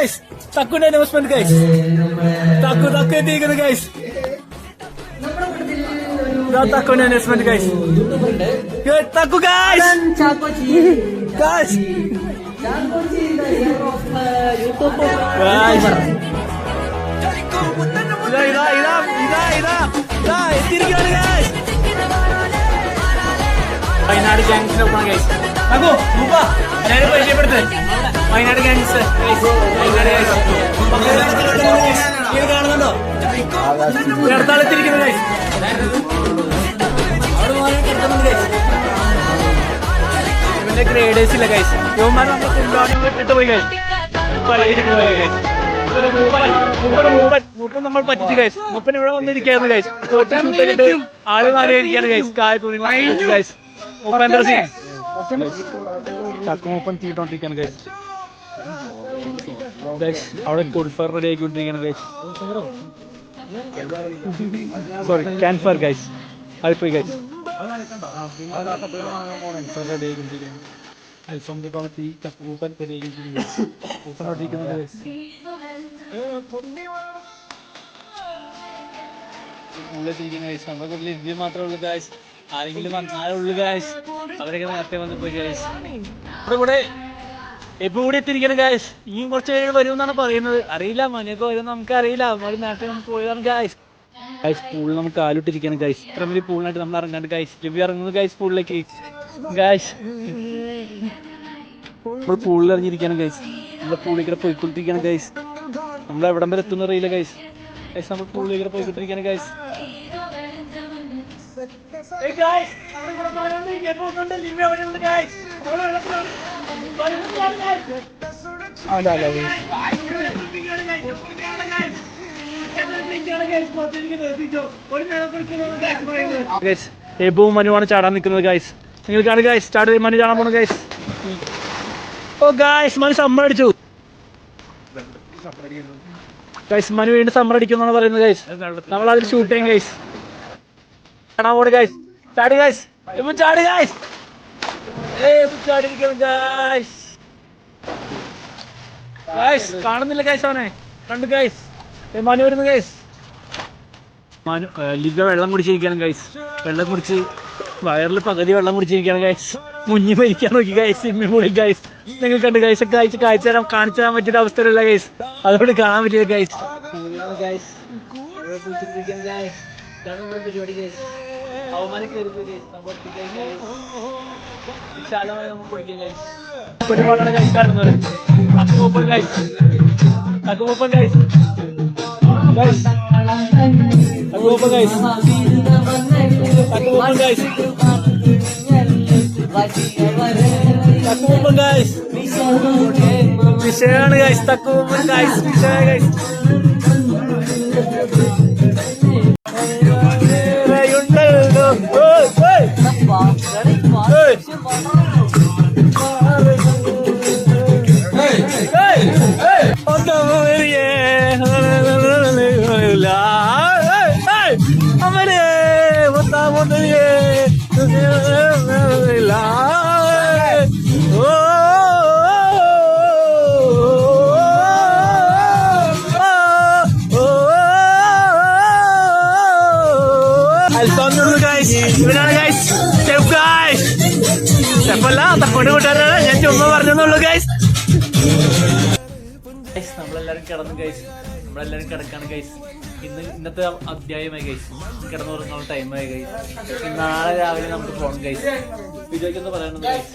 Guys. തക്കുന്റെ announcement guys. Thakku എത്തിയിരിക്കുന്നു guys. തക്കുന്റെ announcement guys. Thakku guys. Guys എത്തിയിരിക്കുകയാണ് ഗൈസ്. വയനാട് ഗാങ്സിനൊപ്പം ഗൈസ്. തക്കു മുപ്പ ഞാനും പരിചയപ്പെടുത്ത്. വയനാട് ഗാങ്സ് കാണുന്നുണ്ടോ? അടുത്താളെത്തിരിക്കുന്നു ഗൈസ്. ഇവന്റെ ഗ്രേഡേഴ്സ് ഇല്ല ഗൈസ്. യുവമാർ നമ്മൾ ഇട്ട് പോയി ഗൈസ്. മൂപ്പൻ നമ്മൾ പറ്റിച്ചു ഗൈസ്. മൂപ്പൻ ഇവിടെ വന്നിരിക്കായിരുന്നു ഗൈസ്. ആള് നാലിരിക്കാണ് ഗൈസ്. ഗൈസ് മൂപ്പൻ ചക്കുമൂപ്പൻ തീട്ടോണ്ടിരിക്കാണ് ഗൈസ്. അവിടെ കുൾഫർ റെഡി ആയിക്കൊണ്ടിരിക്കാണ് guys. Sorry campfire guys. അതിപ്പോയി ഗൈസ്. റെഡി ആയിക്കൊണ്ടിരിക്കുകയാണ്. അൽഫോമിന്റെ ഭാഗത്ത് ചക്കുമൂപ്പൻ റെഡി ആയിക്കൊണ്ടിരിക്കുന്നത് ഗൈസ്. നമ്മുടെ ഇന്ത്യ മാത്രമേ ഉള്ളൂ ഗൈസ്. ആരെങ്കിലും വന്നാലുള്ളൂ ഗൈസ്. അവരൊക്കെ നേരത്തെ വന്ന് പോയി ഗൈസ്. നമ്മുടെ കൂടെ എപ്പോ കൂടെ എത്തിയിരിക്കണം ഗൈസ്. ഇനിയും കുറച്ച് പേര് വരുമെന്നാണ് പറയുന്നത്. അറിയില്ല, മനയൊക്കെ വരും നമുക്ക് അറിയില്ല. നമ്മൾ നേരത്തെ നമുക്ക് പോയതാണ് ഗൈസ്. ഗൈസ് പൂളിൽ നമുക്ക് കാലിട്ടിരിക്കണം ഗൈസ്. ഇത്ര വലിയ പൂളിനായിട്ട് നമ്മൾ ഇറങ്ങാണ്ട് ഗൈസ്. ലിവി ഇറങ്ങുന്നത് ഗൈസ് പൂളിലേക്ക് ഗൈസ്. നമ്മൾ പൂളിൽ ഇറങ്ങിയിരിക്കണം ഗൈസ്. നമ്മുടെ പൂളിൽ പോയിക്കൊണ്ടിരിക്കണം ഗൈസ്. നമ്മൾ എവിടം വരെ എത്തുന്ന അറിയില്ല ഗൈസ്. ഗൈസ് നമ്മൾ പൂളിൽ പോയിക്കൊണ്ടിരിക്കണം ഗൈസ്. എബുവും മനുവാണ് ചാടാൻ നിൽക്കുന്നത് ഗൈസ്. നിങ്ങൾക്കാണ് ഗൈസ് സ്റ്റാർട്ട് മനു ചാടാൻ പോണു ഗൈസ്. ഓ ഗൈസ് മനു സമ്മർ അടിച്ചു ഗൈസ്. മനു വീണ്ടും സമ്മർ അടിക്കും എന്നാണ് പറയുന്നത് ഗൈസ്. നമ്മളതിൽ ഷൂട്ട് ചെയ്യും ഗൈസ്. കാണാൻ പോണ് ഗൈസ്. ചാടി ഗൈസ്. ചാടി ഗൈസ്. ചാടിയിരിക്കണം ഗൈസ്. ഗൈസ് കാണുന്നില്ല ഗൈസ്. അവനെ കണ്ടു ഗൈസ്. മനു വരുന്നു ഗൈസ്. മനു ലിവ വെള്ളം കുടിച്ചിരിക്കുകയാണ് ഗൈസ്. വെള്ളം കുടിച്ച് വയറിൽ പകുതി വെള്ളം കുടിച്ചിരിക്കുകയാണ് ഗൈസ്. മുങ്ങി മരിക്കാൻ നോക്കി ഗൈസ് സ്വിമ്മിംഗ് പൂളിൽ ഗൈസ്. നിങ്ങൾ കണ്ട് ഗൈസ് കാണിച്ചു തരാൻ പറ്റിയ അവസ്ഥയിലല്ല ഗൈസ്. അതുകൊണ്ട് കാണാൻ പറ്റില്ല ഗൈസ്. ഗൈസ് പരിപാടി ഗൈസ്. അവന്മാരെ കയറി വിശാലമായി നമുക്ക് കുടിക്കാം ഗൈസ്. ഒരുപാടാണ് ഗൈസ് കാണുന്നത്. അക്കുമൂപ്പൻ ഗൈസ്. അക്കുമൂപ്പൻ ഗൈസ്. ഗൈസ് അക്കുമൂപ്പൻ ഗൈസ്. അക്കുമൂപ്പൻ ഗൈസ്. തക്കുമൂപ്പൻ ഗൈസ്. വിഷയമാണ് ഗൈസ്. തക്കുമൂപ്പൻ ഗൈസ്. വിഷയ ഗൈസ്. ഇവനാണ് ഗൈസ് ഷെഫ് ഗൈസ്. ഷെഫല്ല തക്കോട്ട് കൂട്ടുകാരാണ്. ഞാൻ ചുമ്മാ പറഞ്ഞെന്നുള്ളൂ ഗൈസ്. നമ്മളെല്ലാരും കിടന്നു ഗൈസ്. നമ്മളെല്ലാരും കിടക്കാണ് ഗൈസ്. ഇന്നത്തെ അധ്യായമായി ഗൈസ്. കിടന്നുറങ്ങാനുള്ള ടൈമായി ഗൈസ്. നാളെ രാവിലെ നമുക്ക് പോകണം ഗൈസ്. വിജയ്ക്കെന്ന് പറയുന്നത് ഗൈസ്.